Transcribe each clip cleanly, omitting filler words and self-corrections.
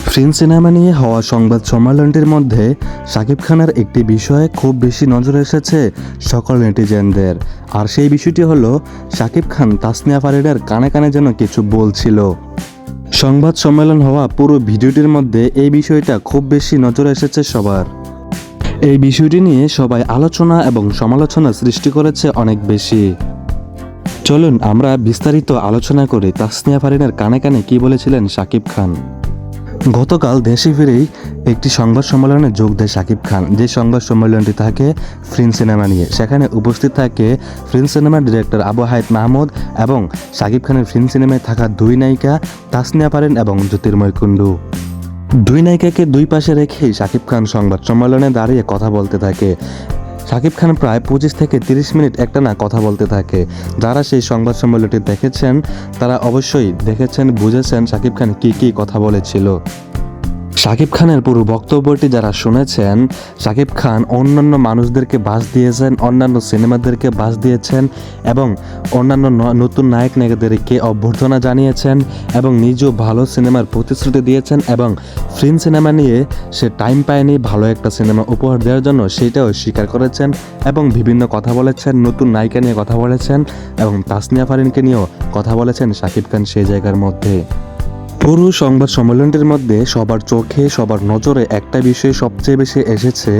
French cinema নিয়ে হওয়া সংবাদ সম্মেলনটির মধ্যে শাকিব খানের একটি বিষয়ে খুব বেশি নজর এসেছে সকল নেটিজেনদের। আর সেই বিষয়টি হলো শাকিব খান তাসনিয়া ফারিনের কানে কানে যেন কিছু বলছিল। সংবাদ সম্মেলন হওয়া পুরো ভিডিওটির মধ্যে এই বিষয়টা খুব বেশি নজর এসেছে সবার। এই বিষয়টি নিয়ে সবাই আলোচনা এবং সমালোচনা সৃষ্টি করেছে অনেক বেশি। চলুন আমরা বিস্তারিত আলোচনা করি তাসনিয়া ফারিনের কানে কানে কি বলেছিলেন শাকিব খান। গতকাল দেশে ফিরেই একটি সংবাদ সম্মেলনে যোগ দেয় শাকিব খান। যে সংবাদ সম্মেলনটি থাকে ফ্রেঞ্চ সিনেমা নিয়ে, সেখানে উপস্থিত থাকে ফ্রেঞ্চ সিনেমার ডিরেক্টর আবু হায়াত মাহমুদ এবং শাকিব খানের ফ্রেঞ্চ সিনেমায় থাকা দুই নায়িকা তাসনিয়া ফারিন এবং জ্যোতির্ময় কুণ্ডু। দুই নায়িকাকে দুই পাশে রেখেই শাকিব খান সংবাদ সম্মেলনে দাঁড়িয়ে কথা বলতে থাকে। শাকিব খান প্রায় 25 থেকে 30 মিনিট একটানা কথা বলতে থাকে। যারা সেই সংবাদ সম্মেলনটি দেখেছেন তারা অবশ্যই দেখেছেন, বুঝেছেন শাকিব খান কি কথা বলেছিল। শাকিব খানের পুরো বক্তব্যটি যারা শুনেছেন, শাকিব খান অন্যান্য মানুষদেরকে বাস দিয়েছেন, অন্যান্য সিনেমাদেরকে বাস দিয়েছেন এবং অন্যান্য নতুন নায়ক নায়িকাদেরকে অভ্যর্থনা জানিয়েছেন এবং নিজেও ভালো সিনেমার প্রতিশ্রুতি দিয়েছেন এবং ফ্রেঞ্চ সিনেমা নিয়ে সে টাইম পায়নি ভালো একটা সিনেমা উপহার দেওয়ার জন্য, সেটাও স্বীকার করেছেন এবং বিভিন্ন কথা বলেছেন, নতুন নায়িকা নিয়ে কথা বলেছেন এবং তাসনিয়া ফারিনকে নিয়েও কথা বলেছেন শাকিব খান সেই জায়গার মধ্যে। পুরো সংবাদ সম্মেলনটির মধ্যে সবার চোখে সবার নজরে একটা বিষয় সবচেয়ে বেশি এসেছে,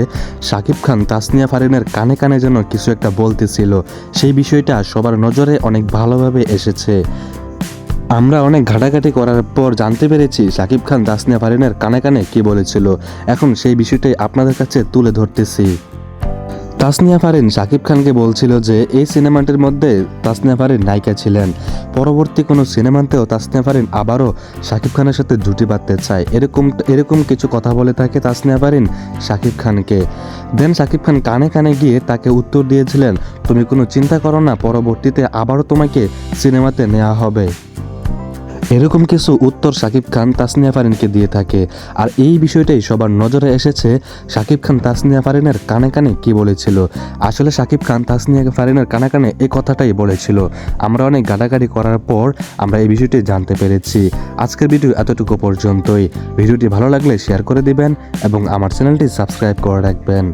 শাকিব খান তাসনিয়া ফারিনের কানে কানে যেন কিছু একটা বলতেছিল। সেই বিষয়টা সবার নজরে অনেক ভালোভাবে এসেছে। আমরা অনেক ঘাটাঘাটি করার পর জানতে পেরেছি শাকিব খান তাসনিয়া ফারিনের কানে কানে কি বলেছিল। এখন সেই বিষয়টাই আপনাদের কাছে তুলে ধরতেছি। তাসনিয়া ফারিন শাকিব খানকে বলছিল যে এই সিনেমাটির মধ্যে তাসনিয়া ফারিন নায়িকা ছিলেন, পরবর্তী কোনো সিনেমাতেও তাসনিয়া ফারিন আবারও শাকিব খানের সাথে জুটি বাঁধতে চায়, এরকম কিছু কথা বলে থাকে তাসনিয়া ফারিন শাকিব খানকে। দেন শাকিব খান কানে কানে গিয়ে তাকে উত্তর দিয়েছিলেন, তুমি কোনো চিন্তা করো না, পরবর্তীতে আবারও তোমাকে সিনেমাতে নেওয়া হবে। এরকম কিছু উত্তর শাকিব খান তাসনিয়া ফারিনকে দিয়ে থাকে। আর এই বিষয়টাই সবার নজরে এসেছে, শাকিব খান তাসনিয়া ফারিনের কানে কানে কি বলেছিল। আসলে শাকিব খান তাসনিয়া ফারিনের কানে কানে এই কথাটাই বলেছিল। আমরা অনেক গাড়াগাড়ি করার পর আমরা এই বিষয়টি জানতে পেরেছি। আজকের ভিডিও এতটুকু পর্যন্তই। ভিডিওটি ভালো লাগলে শেয়ার করে দিবেন এবং আমার চ্যানেলটি সাবস্ক্রাইব করে রাখবেন।